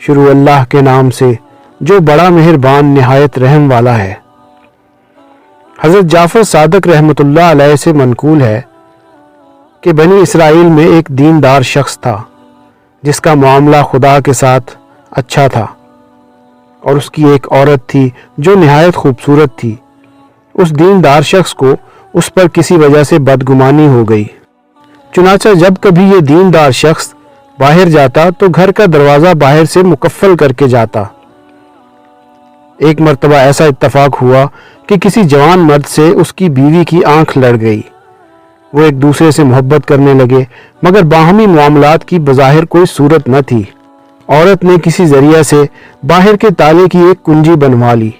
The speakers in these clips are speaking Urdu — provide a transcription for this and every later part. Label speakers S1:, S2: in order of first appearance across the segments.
S1: شروع اللہ کے نام سے جو بڑا مہربان نہایت رحم والا ہے۔ حضرت جعفر صادق رحمۃ اللہ علیہ سے منقول ہے کہ بنی اسرائیل میں ایک دیندار شخص تھا جس کا معاملہ خدا کے ساتھ اچھا تھا، اور اس کی ایک عورت تھی جو نہایت خوبصورت تھی۔ اس دیندار شخص کو اس پر کسی وجہ سے بدگمانی ہو گئی، چنانچہ جب کبھی یہ دیندار شخص باہر جاتا تو گھر کا دروازہ باہر سے مقفل کر کے جاتا۔ ایک مرتبہ ایسا اتفاق ہوا کہ کسی جوان مرد سے اس کی بیوی کی آنکھ لڑ گئی۔ وہ ایک دوسرے سے محبت کرنے لگے، مگر باہمی معاملات کی بظاہر کوئی صورت نہ تھی۔ عورت نے کسی ذریعہ سے باہر کے تالے کی ایک کنجی بنوا لی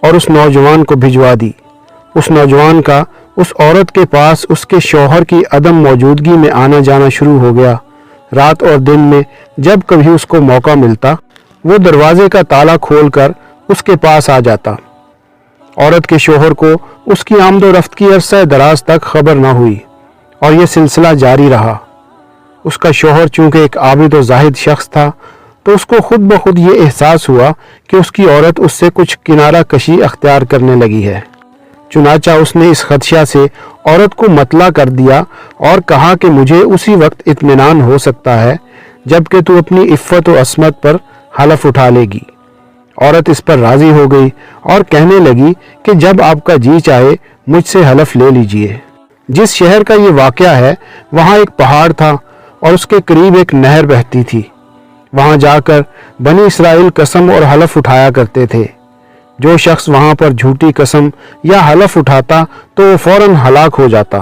S1: اور اس نوجوان کو بھجوا دی۔ اس نوجوان کا اس عورت کے پاس اس کے شوہر کی عدم موجودگی میں آنا جانا شروع ہو گیا۔ رات اور دن میں جب کبھی اس کو موقع ملتا وہ دروازے کا تالا کھول کر اس کے پاس آ جاتا۔ عورت کے شوہر کو اس کی آمد و رفت کی عرصہ دراز تک خبر نہ ہوئی اور یہ سلسلہ جاری رہا۔ اس کا شوہر چونکہ ایک عابد و زاہد شخص تھا تو اس کو خود بخود یہ احساس ہوا کہ اس کی عورت اس سے کچھ کنارہ کشی اختیار کرنے لگی ہے۔ چنانچہ اس نے اس خدشہ سے عورت کو مطلع کر دیا اور کہا کہ مجھے اسی وقت اطمینان ہو سکتا ہے جب کہ تو اپنی عفت و عصمت پر حلف اٹھا لے گی۔ عورت اس پر راضی ہو گئی اور کہنے لگی کہ جب آپ کا جی چاہے مجھ سے حلف لے لیجئے۔ جس شہر کا یہ واقعہ ہے وہاں ایک پہاڑ تھا اور اس کے قریب ایک نہر بہتی تھی۔ وہاں جا کر بنی اسرائیل قسم اور حلف اٹھایا کرتے تھے۔ جو شخص وہاں پر جھوٹی قسم یا حلف اٹھاتا تو وہ فوراً ہلاک ہو جاتا۔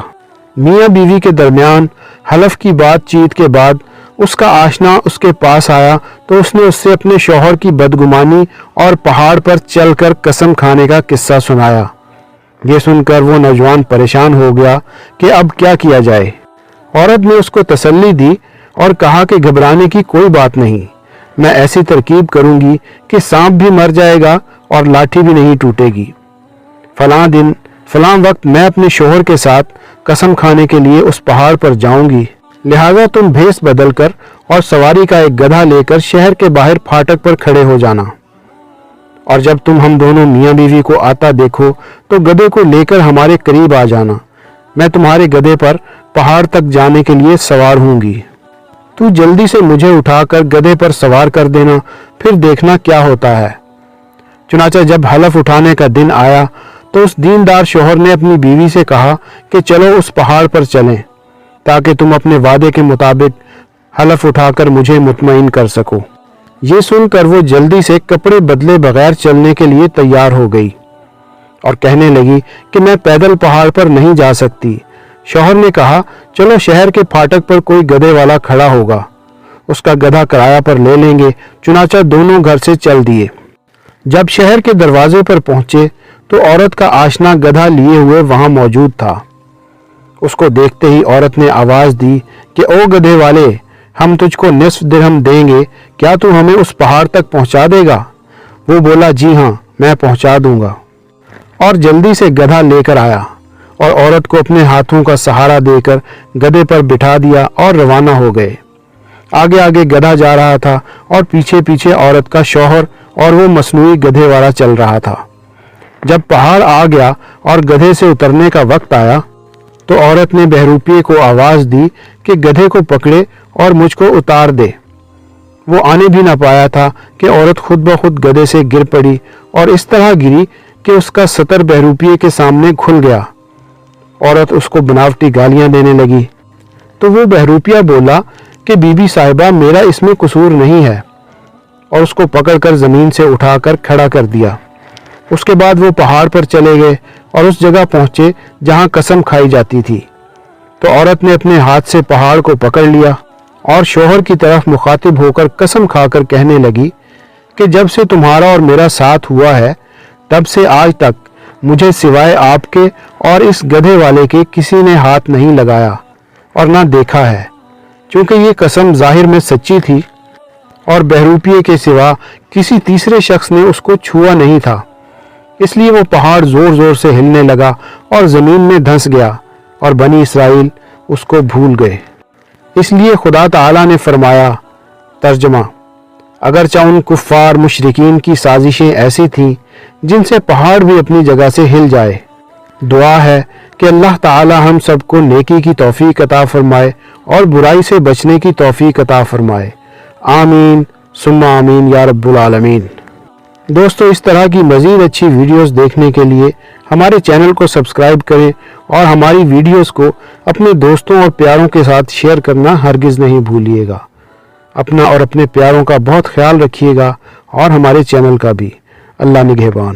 S1: میاں بیوی کے درمیان حلف کی بات چیت کے بعد اس کا آشنا اس کے پاس آیا تو اس نے اس سے اپنے شوہر کی بدگمانی اور پہاڑ پر چل کر قسم کھانے کا قصہ سنایا۔ یہ سن کر وہ نوجوان پریشان ہو گیا کہ اب کیا کیا جائے۔ عورت نے اس کو تسلی دی اور کہا کہ گھبرانے کی کوئی بات نہیں، میں ایسی ترکیب کروں گی کہ سانپ بھی مر جائے گا اور لاٹھی بھی نہیں ٹوٹے گی۔ فلاں دن فلاں وقت میں اپنے شوہر کے ساتھ قسم کھانے کے لیے اس پہاڑ پر جاؤں گی، لہذا تم بھیس بدل کر اور سواری کا ایک گدھا لے کر شہر کے باہر پھاٹک پر کھڑے ہو جانا، اور جب تم ہم دونوں میاں بیوی کو آتا دیکھو تو گدھے کو لے کر ہمارے قریب آ جانا۔ میں تمہارے گدھے پر پہاڑ تک جانے کے لیے سوار ہوں گی، تو جلدی سے مجھے اٹھا کر گدھے پر سوار کر دینا، پھر دیکھنا کیا ہوتا ہے۔ چنانچہ جب حلف اٹھانے کا دن آیا تو اس دیندار شوہر نے اپنی بیوی سے کہا کہ چلو اس پہاڑ پر چلیں تاکہ تم اپنے وعدے کے مطابق حلف اٹھا کر مجھے مطمئن کر سکو۔ یہ سن کر وہ جلدی سے کپڑے بدلے بغیر چلنے کے لیے تیار ہو گئی اور کہنے لگی کہ میں پیدل پہاڑ پر نہیں جا سکتی۔ شوہر نے کہا چلو شہر کے پھاٹک پر کوئی گدھے والا کھڑا ہوگا، اس کا گدھا کرایہ پر لے لیں گے۔ چنانچہ دونوں گھر سے چل دیے۔ جب شہر کے دروازے پر پہنچے تو عورت کا آشنا گدھا لیے ہوئے وہاں موجود تھا۔ اس کو دیکھتے ہی عورت نے آواز دی کہ او گدھے والے، ہم تجھ کو نصف درہم دیں گے، کیا تو ہمیں اس پہاڑ تک پہنچا دے گا؟ وہ بولا جی ہاں، میں پہنچا دوں گا، اور جلدی سے گدھا لے کر آیا اور عورت کو اپنے ہاتھوں کا سہارا دے کر گدھے پر بٹھا دیا اور روانہ ہو گئے۔ آگے آگے گدھا جا رہا تھا اور پیچھے پیچھے عورت کا شوہر اور وہ مصنوعی گدھے والا چل رہا تھا۔ جب پہاڑ آ گیا اور گدھے سے اترنے کا وقت آیا تو عورت نے بہروپیے کو آواز دی کہ گدھے کو پکڑے اور مجھ کو اتار دے۔ وہ آنے بھی نہ پایا تھا کہ عورت خود بخود گدھے سے گر پڑی اور اس طرح گری کہ اس کا سطر بہروپیے کے سامنے کھل گیا۔ عورت اس کو بناوٹی گالیاں دینے لگی تو وہ بہروپیہ بولا کہ بی بی صاحبہ میرا اس میں قصور نہیں ہے، اور اس کو پکڑ کر زمین سے اٹھا کر کھڑا کر دیا۔ اس کے بعد وہ پہاڑ پر چلے گئے اور اس جگہ پہنچے جہاں قسم کھائی جاتی تھی۔ تو عورت نے اپنے ہاتھ سے پہاڑ کو پکڑ لیا اور شوہر کی طرف مخاطب ہو کر قسم کھا کر کہنے لگی کہ جب سے تمہارا اور میرا ساتھ ہوا ہے تب سے آج تک مجھے سوائے آپ کے اور اس گدھے والے کے کسی نے ہاتھ نہیں لگایا اور نہ دیکھا ہے۔ چونکہ یہ قسم ظاہر میں سچی تھی اور بہروپیے کے سوا کسی تیسرے شخص نے اس کو چھوا نہیں تھا، اس لیے وہ پہاڑ زور زور سے ہلنے لگا اور زمین میں دھنس گیا اور بنی اسرائیل اس کو بھول گئے۔ اس لیے خدا تعالیٰ نے فرمایا، ترجمہ: اگرچہ ان کفار مشرکین کی سازشیں ایسی تھیں جن سے پہاڑ بھی اپنی جگہ سے ہل جائے۔ دعا ہے کہ اللہ تعالی ہم سب کو نیکی کی توفیق عطا فرمائے اور برائی سے بچنے کی توفیق عطا فرمائے۔ آمین ثم آمین یا رب العالمین۔ دوستو، اس طرح کی مزید اچھی ویڈیوز دیکھنے کے لیے ہمارے چینل کو سبسکرائب کریں اور ہماری ویڈیوز کو اپنے دوستوں اور پیاروں کے ساتھ شیئر کرنا ہرگز نہیں بھولیے گا۔ اپنا اور اپنے پیاروں کا بہت خیال رکھیے گا اور ہمارے چینل کا بھی۔ اللہ نگہبان۔